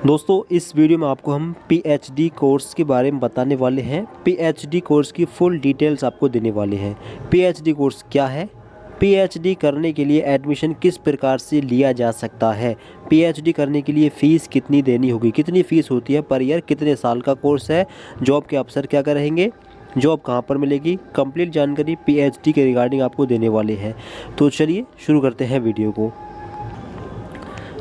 दोस्तों इस वीडियो में आपको हम पीएचडी कोर्स के बारे में बताने वाले हैं। पीएचडी कोर्स की फुल डिटेल्स आपको देने वाले हैं। पीएचडी कोर्स क्या है, पीएचडी करने के लिए एडमिशन किस प्रकार से लिया जा सकता है, पीएचडी करने के लिए फ़ीस कितनी देनी होगी, कितनी फ़ीस होती है पर ईयर, कितने साल का कोर्स है, जॉब के अवसर क्या क्या रहेंगे, जॉब कहाँ पर मिलेगी, कंप्लीट जानकारी पीएचडी के रिगार्डिंग आपको देने वाले हैं। तो चलिए शुरू करते हैं वीडियो को।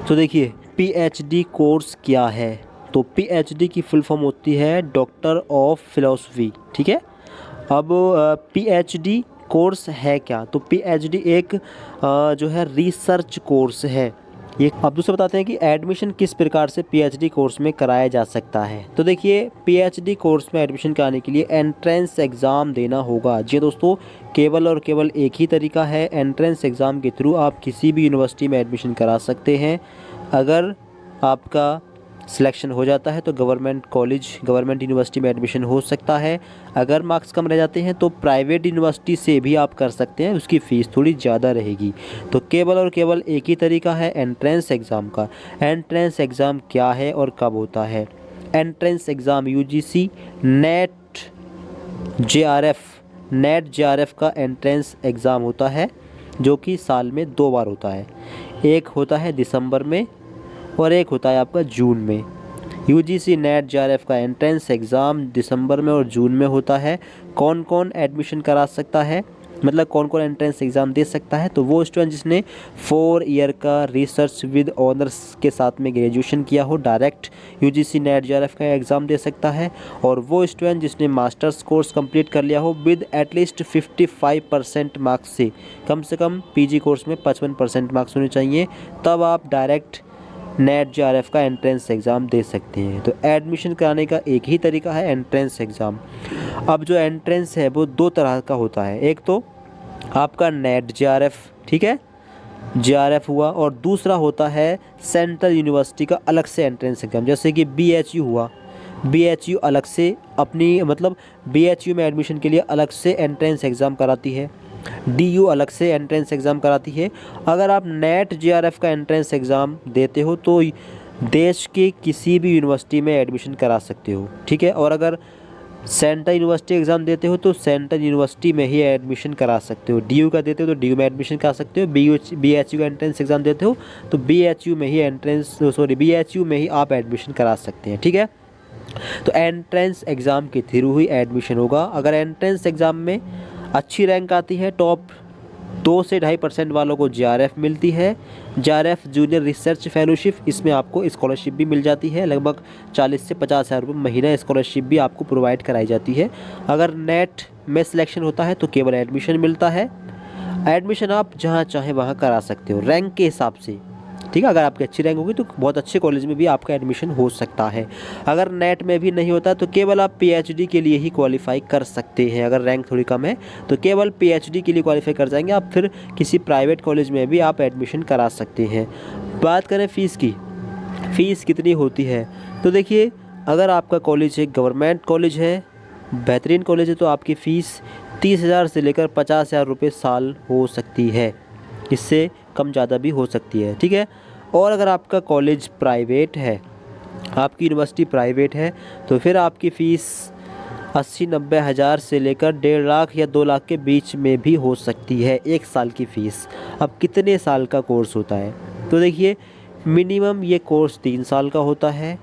तो देखिए पीएचडी कोर्स क्या है। तो पीएचडी की फुल फॉर्म होती है डॉक्टर ऑफ फिलॉसफी। ठीक है। अब पीएचडी कोर्स है क्या, तो पीएचडी एक जो है रिसर्च कोर्स है ये। अब दूसरा बताते हैं कि एडमिशन किस प्रकार से पीएचडी कोर्स में कराया जा सकता है। तो देखिए पीएचडी कोर्स में एडमिशन कराने के लिए एंट्रेंस एग्ज़ाम देना होगा। जी दोस्तों, केवल और केवल एक ही तरीका है, एंट्रेंस एग्ज़ाम के थ्रू आप किसी भी यूनिवर्सिटी में एडमिशन करा सकते हैं। अगर आपका सिलेक्शन हो जाता है तो गवर्नमेंट कॉलेज, गवर्नमेंट यूनिवर्सिटी में एडमिशन हो सकता है। अगर मार्क्स कम रह जाते हैं तो प्राइवेट यूनिवर्सिटी से भी आप कर सकते हैं, उसकी फ़ीस थोड़ी ज़्यादा रहेगी। तो केवल और केवल एक ही तरीका है एंट्रेंस एग्ज़ाम का। एंट्रेंस एग्ज़ाम क्या है और कब होता है? Entrance exam UGC net JRF का एंट्रेंस एग्ज़ाम होता है, जो कि साल में 2 बार होता है। एक होता है दिसंबर में और एक होता है आपका जून में। यूजीसी नेट जेआरएफ का एंट्रेंस एग्ज़ाम दिसंबर में और जून में होता है। कौन कौन एडमिशन करा सकता है, मतलब कौन कौन एंट्रेंस एग्ज़ाम दे सकता है? तो वो स्टूडेंट जिसने 4 ईयर का रिसर्च विद ऑनर्स के साथ में ग्रेजुएशन किया हो, डायरेक्ट यूजीसी नेट जेआरएफ का एग्ज़ाम दे सकता है। और वो स्टूडेंट जिसने मास्टर्स कोर्स कंप्लीट कर लिया हो विद एटलीस्ट 55% मार्क्स से कम पीजी कोर्स में 55% मार्क्स होने चाहिए, तब आप डायरेक्ट नेट जेआरएफ का एंट्रेंस एग्ज़ाम दे सकते हैं। तो एडमिशन कराने का एक ही तरीका है, एंट्रेंस एग्ज़ाम। अब जो एंट्रेंस है वो 2 तरह का होता है। एक तो आपका नेट जेआरएफ, ठीक है, जेआरएफ हुआ, और दूसरा होता है सेंट्रल यूनिवर्सिटी का अलग से एंट्रेंस एग्ज़ाम। जैसे कि बीएचयू हुआ, बीएचयू अलग से अपनी मतलब बीएचयू में एडमिशन के लिए अलग से एंट्रेंस एग्ज़ाम कराती है, डीयू अलग से एंट्रेंस एग्ज़ाम कराती है। अगर आप नेट जेआरएफ का एंट्रेंस एग्ज़ाम देते हो तो देश के किसी भी यूनिवर्सिटी में एडमिशन करा सकते हो, ठीक है। और अगर सेंट्रल यूनिवर्सिटी एग्ज़ाम देते हो तो सेंट्रल यूनिवर्सिटी में ही एडमिशन करा सकते हो। डीयू का देते हो तो डीयू में एडमिशन करा सकते हो। बीएचयू का एंट्रेंस एग्ज़ाम देते हो तो बीएचयू में ही आप एडमिशन करा सकते हैं, ठीक है। तो एंट्रेंस एग्ज़ाम के थ्रू ही एडमिशन होगा। अगर एंट्रेंस एग्ज़ाम में अच्छी रैंक आती है, टॉप 2 से 2.5% वालों को जेआरएफ मिलती है, जेआरएफ जूनियर रिसर्च फेलोशिप। इसमें आपको स्कॉलरशिप भी मिल जाती है, लगभग 40 से 50 हज़ार रुपये महीना स्कॉलरशिप भी आपको प्रोवाइड कराई जाती है। अगर नेट में सिलेक्शन होता है तो केवल एडमिशन मिलता है। एडमिशन आप जहाँ चाहें वहाँ करा सकते हो रैंक के हिसाब से, ठीक है। अगर आपकी अच्छी रैंक होगी तो बहुत अच्छे कॉलेज में भी आपका एडमिशन हो सकता है। अगर नेट में भी नहीं होता तो केवल आप पीएचडी के लिए ही क्वालिफाई कर सकते हैं। अगर रैंक थोड़ी कम है तो केवल पीएचडी के लिए क्वालिफाई कर जाएंगे आप, फिर किसी प्राइवेट कॉलेज में भी आप एडमिशन करा सकते हैं। बात करें फ़ीस की, फ़ीस कितनी होती है? तो देखिए अगर आपका कॉलेज एक गवर्नमेंट कॉलेज है, बेहतरीन कॉलेज है, तो आपकी फ़ीस 30,000 से लेकर 50,000 रुपये साल हो सकती है, इससे कम ज़्यादा भी हो सकती है, ठीक है। और अगर आपका कॉलेज प्राइवेट है, आपकी यूनिवर्सिटी प्राइवेट है, तो फिर आपकी फ़ीस 80-90 हज़ार से लेकर 1.5 लाख या 2 लाख के बीच में भी हो सकती है, 1 साल की फ़ीस। अब कितने साल का कोर्स होता है? तो देखिए मिनिमम ये कोर्स 3 साल का होता है।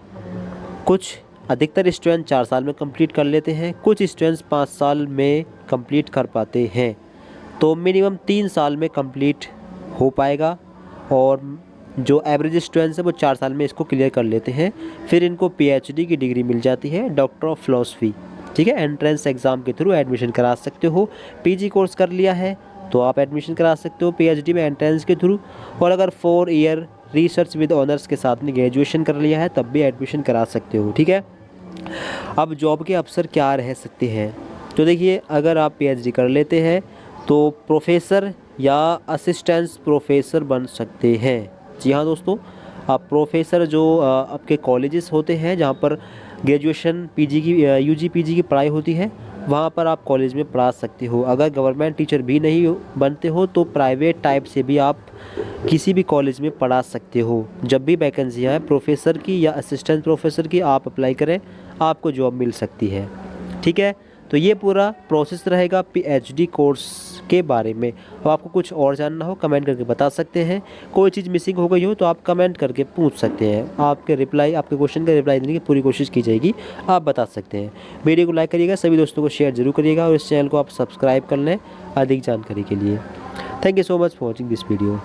कुछ अधिकतर स्टूडेंट 4 साल में कंप्लीट कर लेते हैं, कुछ स्टूडेंट्स 5 साल में कंप्लीट कर पाते हैं। तो मिनिमम 3 साल में कंप्लीट हो पाएगा, और जो एवरेज स्टूडेंट्स हैं वो 4 साल में इसको क्लियर कर लेते हैं। फिर इनको पीएचडी की डिग्री मिल जाती है, डॉक्टर ऑफ फिलॉसफी, ठीक है। एंट्रेंस एग्ज़ाम के थ्रू एडमिशन करा सकते हो। पीजी कोर्स कर लिया है तो आप एडमिशन करा सकते हो पीएचडी में एंट्रेंस के थ्रू। और अगर 4 ईयर रिसर्च विद ऑनर्स के साथ में ग्रेजुएशन कर लिया है तब भी एडमिशन करा सकते हो, ठीक है। अब जॉब के अवसर क्या रह सकते हैं? तो देखिए अगर आप पीएचडी कर लेते हैं तो प्रोफेसर या असिस्टेंट प्रोफेसर बन सकते हैं। जी हाँ दोस्तों, आप प्रोफेसर जो आपके कॉलेजेस होते हैं जहाँ पर ग्रेजुएशन पीजी की यूजी पीजी की पढ़ाई होती है, वहाँ पर आप कॉलेज में पढ़ा सकते हो। अगर गवर्नमेंट टीचर भी नहीं बनते हो तो प्राइवेट टाइप से भी आप किसी भी कॉलेज में पढ़ा सकते हो। जब भी वैकेंसियाँ हैं प्रोफेसर की या असिस्टेंट प्रोफेसर की, आप अप्लाई करें, आपको जॉब मिल सकती है। ठीक है, तो ये पूरा प्रोसेस रहेगा पीएचडी कोर्स के बारे में। अब आपको कुछ और जानना हो कमेंट करके बता सकते हैं। कोई चीज़ मिसिंग हो गई हो तो आप कमेंट करके पूछ सकते हैं। आपके क्वेश्चन का रिप्लाई देने की पूरी कोशिश की जाएगी, आप बता सकते हैं। वीडियो को लाइक करिएगा, सभी दोस्तों को शेयर जरूर करिएगा और इस चैनल को आप सब्सक्राइब कर लें अधिक जानकारी के लिए। Thank you so much for watching this video.